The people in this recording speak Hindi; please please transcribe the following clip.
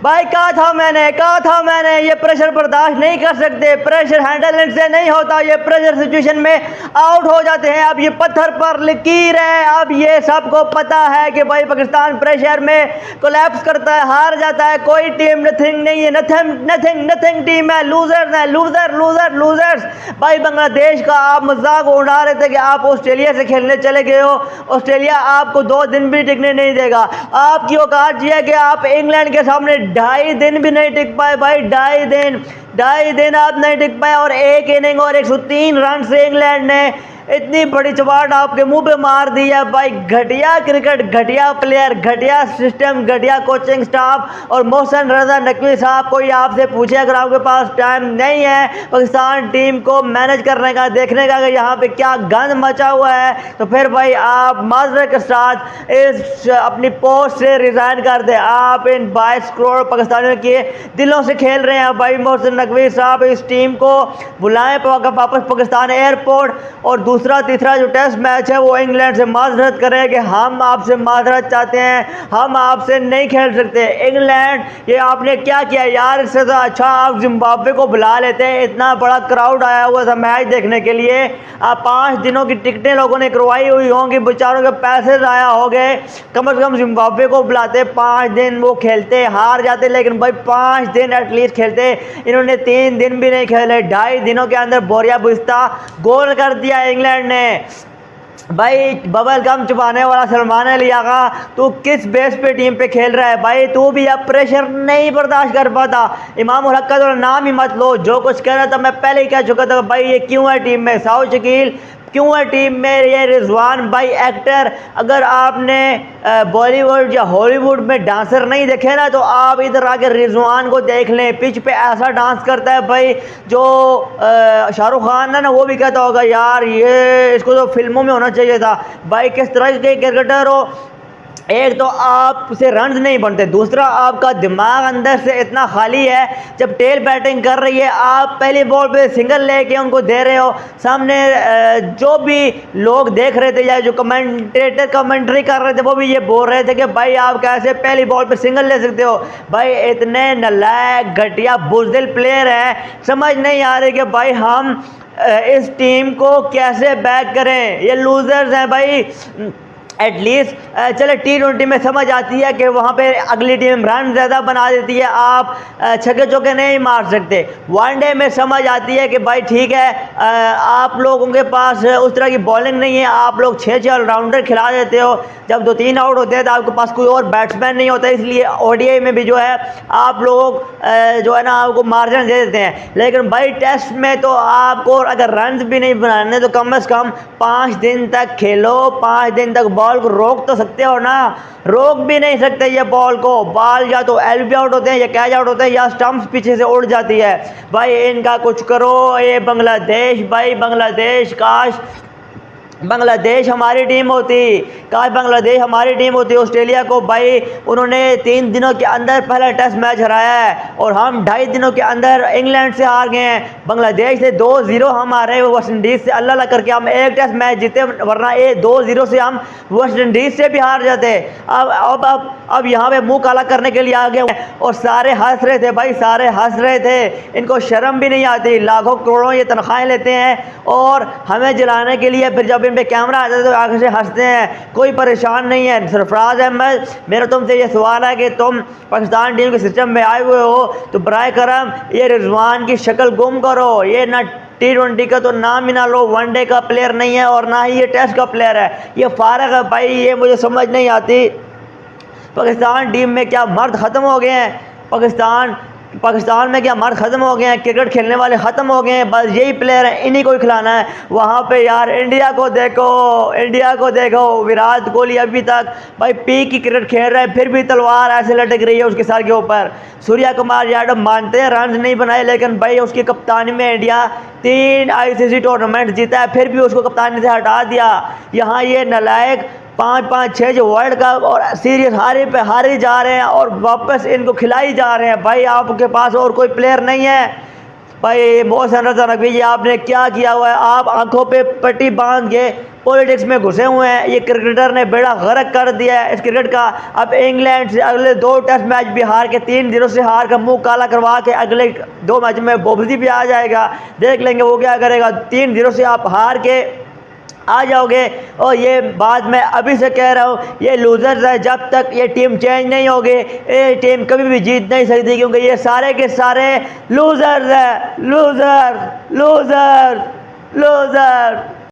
भाई कहा था मैंने ये प्रेशर बर्दाश्त नहीं कर सकते, प्रेशर हैंडल से नहीं होता, ये प्रेशर सिचुएशन में आउट हो जाते हैं। अब ये पत्थर पर लकीर है, अब ये सबको पता है कि भाई पाकिस्तान प्रेशर में कोलैप्स करता है, हार जाता है। कोई टीम नथिंग नहीं है, नथिंग टीम है, लूजर्स है, लूजर्स। भाई बांग्लादेश का आप मजाक उड़ा रहे थे कि आप ऑस्ट्रेलिया से खेलने चले गए हो, ऑस्ट्रेलिया आपको 2 दिन भी टिकने नहीं देगा। आपकी औकात ये है कि आप इंग्लैंड के सामने 2.5 दिन भी नहीं टिक पाए भाई, 2.5 दिन आप नहीं टिक पाए। और एक इनिंग और 103 रन से इंग्लैंड ने इतनी बड़ी चवाट आपके मुंह पे मार दी है भाई। घटिया क्रिकेट, घटिया प्लेयर, घटिया सिस्टम, घटिया कोचिंग स्टाफ। और मोहसिन रजा नकवी साहब, कोई आपसे पूछे अगर आपके पास टाइम नहीं है पाकिस्तान टीम को मैनेज करने का, देखने का कि यहाँ पे क्या गंद मचा हुआ है, तो फिर भाई आप माजरे के साथ इस अपनी पोस्ट से रिज़ाइन कर दे। आप इन 22 करोड़ पाकिस्तानियों के दिलों से खेल रहे हैं भाई। मोहसिन नकवी साहब इस टीम को बुलाएं वापस पाकिस्तान एयरपोर्ट, और दूसरा तीसरा जो टेस्ट मैच है वो इंग्लैंड से माजरत करें कि हम आपसे माजरत चाहते हैं, हम आपसे नहीं खेल सकते। इंग्लैंड, ये आपने क्या किया यार, इससे तो अच्छा आप जिम्बाब्वे को बुला लेते हैं। इतना बड़ा क्राउड आया हुआ था मैच देखने के लिए, आप 5 दिनों की टिकटें लोगों ने करवाई हुई होंगी, बेचारों के पैसे ज़ाया हो गए। कम से कम जिम्बाब्वे को बुलाते, 5 दिन वो खेलते, हार जाते, लेकिन भाई 5 दिन एटलीस्ट खेलते। इन्होंने 3 दिन भी नहीं खेले, 2.5 दिनों के अंदर बोरिया बुस्ता गोल कर दिया इंग्लैंड ने। भाई बबल गम चुपाने वाला सलमान अली आगा, तू किस बेस पे टीम पे खेल रहा है भाई? तू भी अब प्रेशर नहीं बर्दाश्त कर पाता। इमाम उल हक का तो नाम ही मत लो, जो कुछ कह रहा था मैं पहले ही कह चुका था भाई। ये क्यों है टीम में साउथ शकील, क्यों है टीम में ये रिजवान भाई एक्टर? अगर आपने बॉलीवुड या हॉलीवुड में डांसर नहीं देखे ना, तो आप इधर आके रिजवान को देख लें। पिच पे ऐसा डांस करता है भाई, जो शाहरुख खान है ना, वो भी कहता होगा यार ये इसको तो फिल्मों में होना चाहिए था। भाई किस तरह के क्रिकेटर हो, एक तो आपसे रन्स नहीं बनते, दूसरा आपका दिमाग अंदर से इतना खाली है। जब टेल बैटिंग कर रही है, आप पहली बॉल पे सिंगल लेके उनको दे रहे हो। सामने जो भी लोग देख रहे थे या जो कमेंटेटर कमेंट्री कर रहे थे, वो भी ये बोल रहे थे कि भाई आप कैसे पहली बॉल पे सिंगल ले सकते हो। भाई इतने नालायक, घटिया, बुज़दिल प्लेयर हैं, समझ नहीं आ रही कि भाई हम इस टीम को कैसे बैक करें। ये लूजर्स हैं भाई। एटलीस्ट चले T20 में समझ आती है कि वहाँ पे अगली टीम रन ज़्यादा बना देती है, आप छक्के चौके नहीं मार सकते। वनडे में समझ आती है कि भाई ठीक है, आप लोगों के पास उस तरह की बॉलिंग नहीं है, आप लोग 6 ऑलराउंडर खिला देते हो। जब 2-3 आउट होते हैं तो आपके पास कोई और बैट्समैन नहीं होता, इसलिए ODI में भी जो है आप लोग जो है ना आपको मार्जिन दे देते हैं। लेकिन भाई टेस्ट में तो आपको अगर रन भी नहीं बनाने तो कम से कम 5 दिन तक खेलो, 5 दिन तक बॉल को रोक तो सकते हो ना। रोक भी नहीं सकते ये बॉल को। बॉल या तो LB आउट होते हैं या कैच आउट होते हैं या स्टंप्स पीछे से उड़ जाती है। भाई इनका कुछ करो। ये बांग्लादेश, भाई बांग्लादेश, काश बांग्लादेश हमारी टीम होती, काश बांग्लादेश हमारी टीम होती। ऑस्ट्रेलिया को भाई उन्होंने 3 दिनों के अंदर पहला टेस्ट मैच हराया है, और हम 2.5 दिनों के अंदर इंग्लैंड से हार गए हैं। बांग्लादेश से 2-0 हम हारे वेस्ट इंडीज़ से, अल्लाह अल्लाह करके हम एक टेस्ट मैच जीते, वरना ये 2-0 से हम वेस्ट इंडीज़ से भी हार जाते। अब यहाँ पे मुंह काला करने के लिए आ गए, और सारे हंस रहे थे भाई, सारे हंस रहे थे। इनको शर्म भी नहीं आती, लाखों करोड़ों ये तनख्वाहें लेते हैं, और हमें जलाने के लिए फिर जब पे कैमरा आता है तो आगे से हंसते हैं। कोई परेशान नहीं है। सरफराज अहमद, मेरा तुमसे ये सवाल है कि तुम पाकिस्तान टीम के सिस्टम में आए हुए हो, तो बराए करम ये रिजवान की शक्ल गुम करो। ये ना T20 का तो नाम ही ना लो, वनडे का प्लेयर नहीं है और ना ही ये टेस्ट का प्लेयर है, ये फारग है भाई। ये मुझे समझ नहीं आती पाकिस्तान टीम में क्या मर्द ख़त्म हो गए हैं? पाकिस्तान में क्या मर्द ख़त्म हो गए हैं? क्रिकेट खेलने वाले ख़त्म हो गए हैं? बस यही प्लेयर हैं, इन्हीं को ही खिलाना है। वहाँ पे यार इंडिया को देखो, विराट कोहली अभी तक भाई पीक की क्रिकेट खेल रहा है, फिर भी तलवार ऐसे लटक रही है उसके सर के ऊपर। सूर्या कुमार यादव मानते हैं रन नहीं बनाए, लेकिन भाई उसकी कप्तानी में इंडिया 3 ICC टूर्नामेंट जीता है, फिर भी उसको कप्तानी से हटा दिया। यहाँ ये नालायक 5-5-6 जो वर्ल्ड कप और सीरीज हारे जा रहे हैं, और वापस इनको खिलाई जा रहे हैं। भाई आपके पास और कोई प्लेयर नहीं है, भाई मोहसिन रज़ा नकवी जी, आपने क्या किया हुआ है? आप आंखों पे पट्टी बांध के पॉलिटिक्स में घुसे हुए हैं। ये क्रिकेटर ने बेड़ा गर्क कर दिया है इस क्रिकेट का। अब इंग्लैंड से अगले 2 टेस्ट मैच भी हार के, 3 दिनों से हार का मुंह काला करवा के अगले 2 मैच में बोबजी भी आ जाएगा। देख लेंगे वो क्या करेगा। 3 दिनों से आप हार के आ जाओगे। और ये बात मैं अभी से कह रहा हूँ, ये लूजर्स है। जब तक ये टीम चेंज नहीं होगी, ये टीम कभी भी जीत नहीं सकती, क्योंकि ये सारे के सारे लूजर्स है। Loser loser loser.